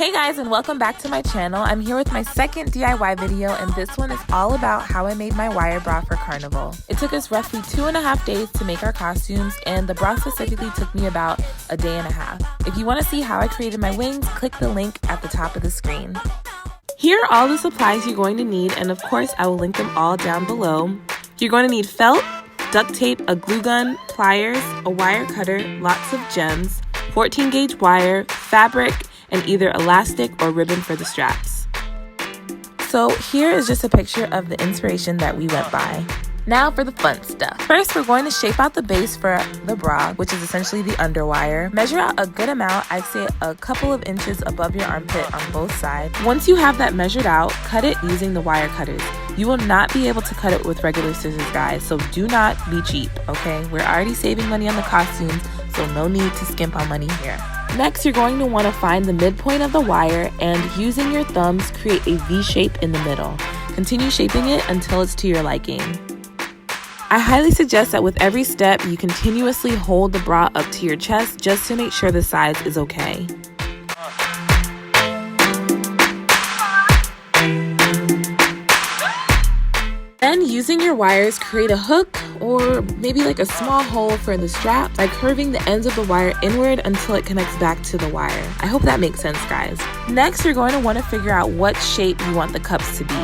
Hey guys, and welcome back to my channel. I'm here with my second DIY video, and this one is all about how I made my wire bra for Carnival. It took us roughly 2.5 days to make our costumes, and the bra specifically took me about a day and a half. If you want to see how I created my wings, click the link at the top of the screen. Here are all the supplies you're going to need, and of course I will link them all down below. You're going to need felt, duct tape, a glue gun, pliers, a wire cutter, lots of gems, 14 gauge wire, fabric, and either elastic or ribbon for the straps. So here is just a picture of the inspiration that we went by. Now for the fun stuff. First, we're going to shape out the base for the bra, which is essentially the underwire. Measure out a good amount, I'd say a couple of inches above your armpit on both sides. Once you have that measured out, cut it using the wire cutters. You will not be able to cut it with regular scissors, guys, so do not be cheap, okay? We're already saving money on the costumes, so no need to skimp on money here. Next, you're going to want to find the midpoint of the wire and using your thumbs, create a V shape in the middle. Continue shaping it until it's to your liking. I highly suggest that with every step, you continuously hold the bra up to your chest just to make sure the size is okay. Then, using your wires, create a hook or maybe like a small hole for the strap by curving the ends of the wire inward until it connects back to the wire. I hope that makes sense, guys. Next, you're going to want to figure out what shape you want the cups to be.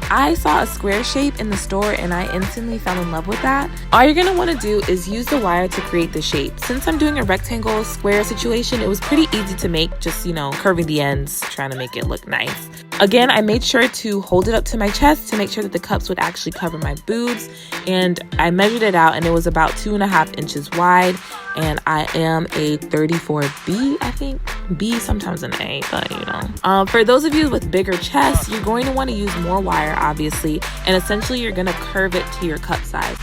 I saw a square shape in the store and I instantly fell in love with that. All you're going to want to do is use the wire to create the shape. Since I'm doing a rectangle square situation, it was pretty easy to make, just, curving the ends, trying to make it look nice. Again, I made sure to hold it up to my chest to make sure that the cups would actually cover my boobs, and I measured it out and it was about 2.5 inches wide, and I am a 34B, I think. B, sometimes an A, but for those of you with bigger chests, you're going to want to use more wire, obviously, and essentially you're going to curve it to your cup size.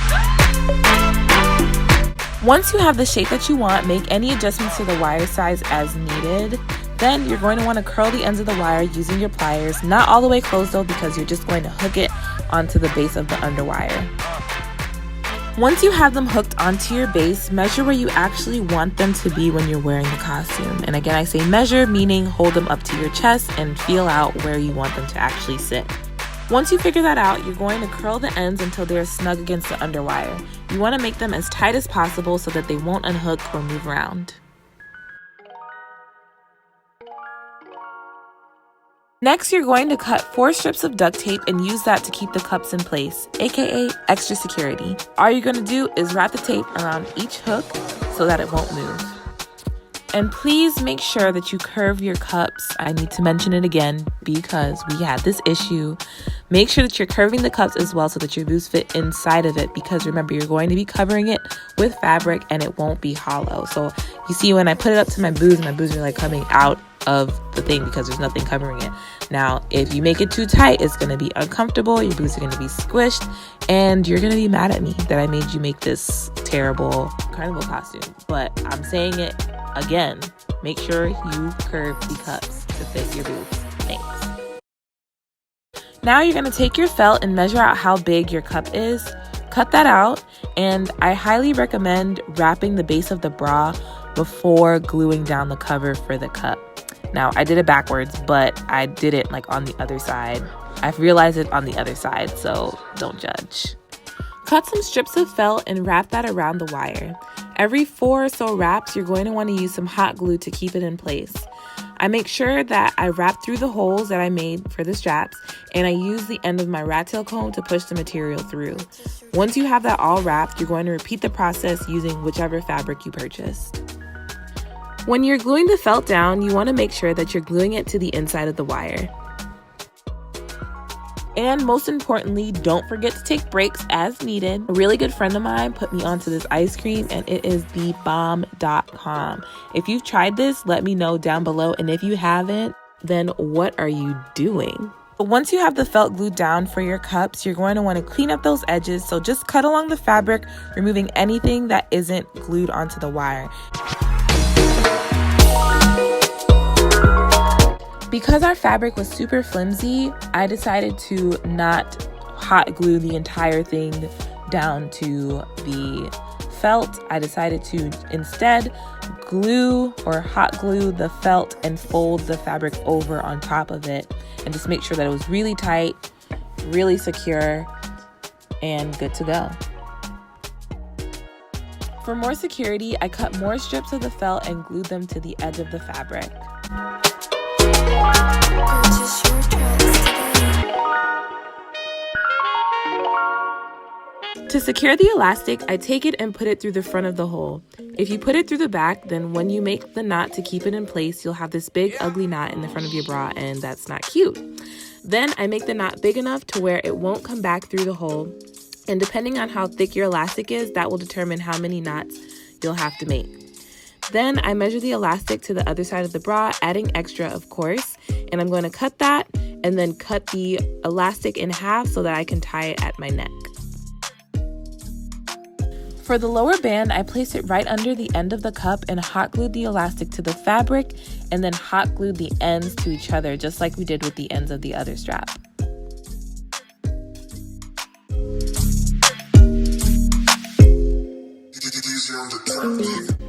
Once you have the shape that you want, make any adjustments to the wire size as needed. Then you're going to want to curl the ends of the wire using your pliers, not all the way closed though, because you're just going to hook it onto the base of the underwire. Once you have them hooked onto your base, measure where you actually want them to be when you're wearing the costume. And again, I say measure, meaning hold them up to your chest and feel out where you want them to actually sit. Once you figure that out, you're going to curl the ends until they're snug against the underwire. You want to make them as tight as possible so that they won't unhook or move around. Next, you're going to cut 4 strips of duct tape and use that to keep the cups in place, aka extra security. All you're going to do is wrap the tape around each hook so that it won't move. And please make sure that you curve your cups. I need to mention it again because we had this issue. Make sure that you're curving the cups as well so that your boobs fit inside of it, because remember, you're going to be covering it with fabric and it won't be hollow. So you see, when I put it up to my boobs are like coming out of the thing because there's nothing covering it. Now, if you make it too tight, it's going to be uncomfortable, your boobs are going to be squished, and you're going to be mad at me that I made you make this terrible carnival costume. But I'm saying it again, make sure you curve the cups to fit your boobs. Thanks. Now you're going to take your felt and measure out how big your cup is. Cut that out, and I highly recommend wrapping the base of the bra before gluing down the cover for the cup. Now, I did it backwards, but I did it on the other side. I've realized it on the other side, so don't judge. Cut some strips of felt and wrap that around the wire. Every 4 or so wraps, you're going to want to use some hot glue to keep it in place. I make sure that I wrap through the holes that I made for the straps, and I use the end of my rat tail comb to push the material through. Once you have that all wrapped, you're going to repeat the process using whichever fabric you purchased. When you're gluing the felt down, you want to make sure that you're gluing it to the inside of the wire. And most importantly, don't forget to take breaks as needed. A really good friend of mine put me onto this ice cream, and it is thebomb.com. If you've tried this, let me know down below. And if you haven't, then what are you doing? But once you have the felt glued down for your cups, you're going to want to clean up those edges. So just cut along the fabric, removing anything that isn't glued onto the wire. Because our fabric was super flimsy, I decided to not hot glue the entire thing down to the felt, I decided to instead glue or hot glue the felt and fold the fabric over on top of it and just make sure that it was really tight, really secure, and good to go. For more security, I cut more strips of the felt and glued them to the edge of the fabric. To secure the elastic, I take it and put it through the front of the hole. If you put it through the back, then when you make the knot to keep it in place, you'll have this big ugly knot in the front of your bra, and that's not cute. Then I make the knot big enough to where it won't come back through the hole, and depending on how thick your elastic is, that will determine how many knots you'll have to make. Then I measure the elastic to the other side of the bra, adding extra, of course, and I'm going to cut that and then cut the elastic in half so that I can tie it at my neck. For the lower band, I placed it right under the end of the cup and hot glued the elastic to the fabric and then hot glued the ends to each other, just like we did with the ends of the other strap.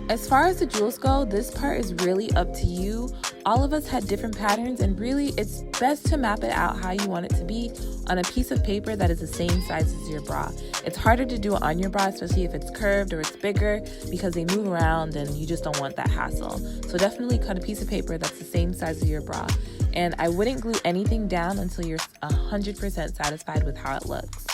As far as the jewels go, this part is really up to you. All of us had different patterns, and really it's best to map it out how you want it to be on a piece of paper that is the same size as your bra. It's harder to do it on your bra, especially if it's curved or it's bigger, because they move around and you just don't want that hassle. So definitely cut a piece of paper that's the same size as your bra. And I wouldn't glue anything down until you're 100% satisfied with how it looks.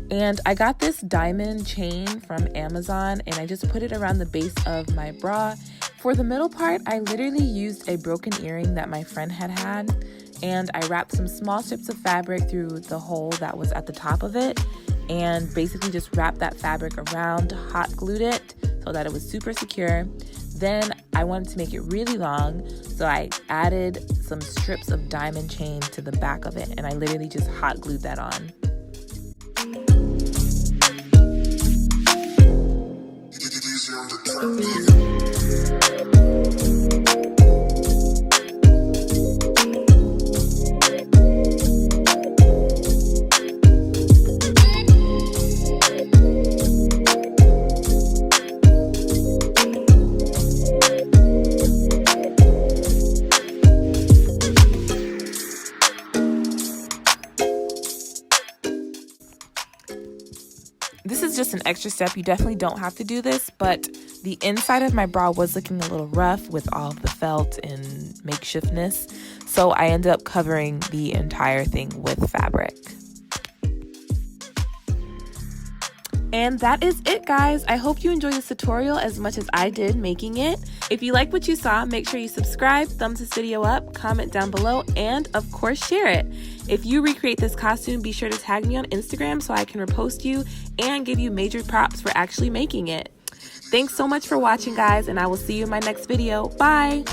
And I got this diamond chain from Amazon and I just put it around the base of my bra. For the middle part, I literally used a broken earring that my friend had, and I wrapped some small strips of fabric through the hole that was at the top of it and basically just wrapped that fabric around, hot glued it so that it was super secure. Then I wanted to make it really long, so I added some strips of diamond chain to the back of it and I literally just hot glued that on. This is just an extra step. You definitely don't have to do this, but the inside of my bra was looking a little rough with all of the felt and makeshiftness, so I ended up covering the entire thing with fabric. And that is it, guys. I hope you enjoyed this tutorial as much as I did making it. If you like what you saw, make sure you subscribe, thumbs this video up, comment down below, and of course share it. If you recreate this costume, be sure to tag me on Instagram so I can repost you and give you major props for actually making it. Thanks so much for watching, guys, and I will see you in my next video. Bye!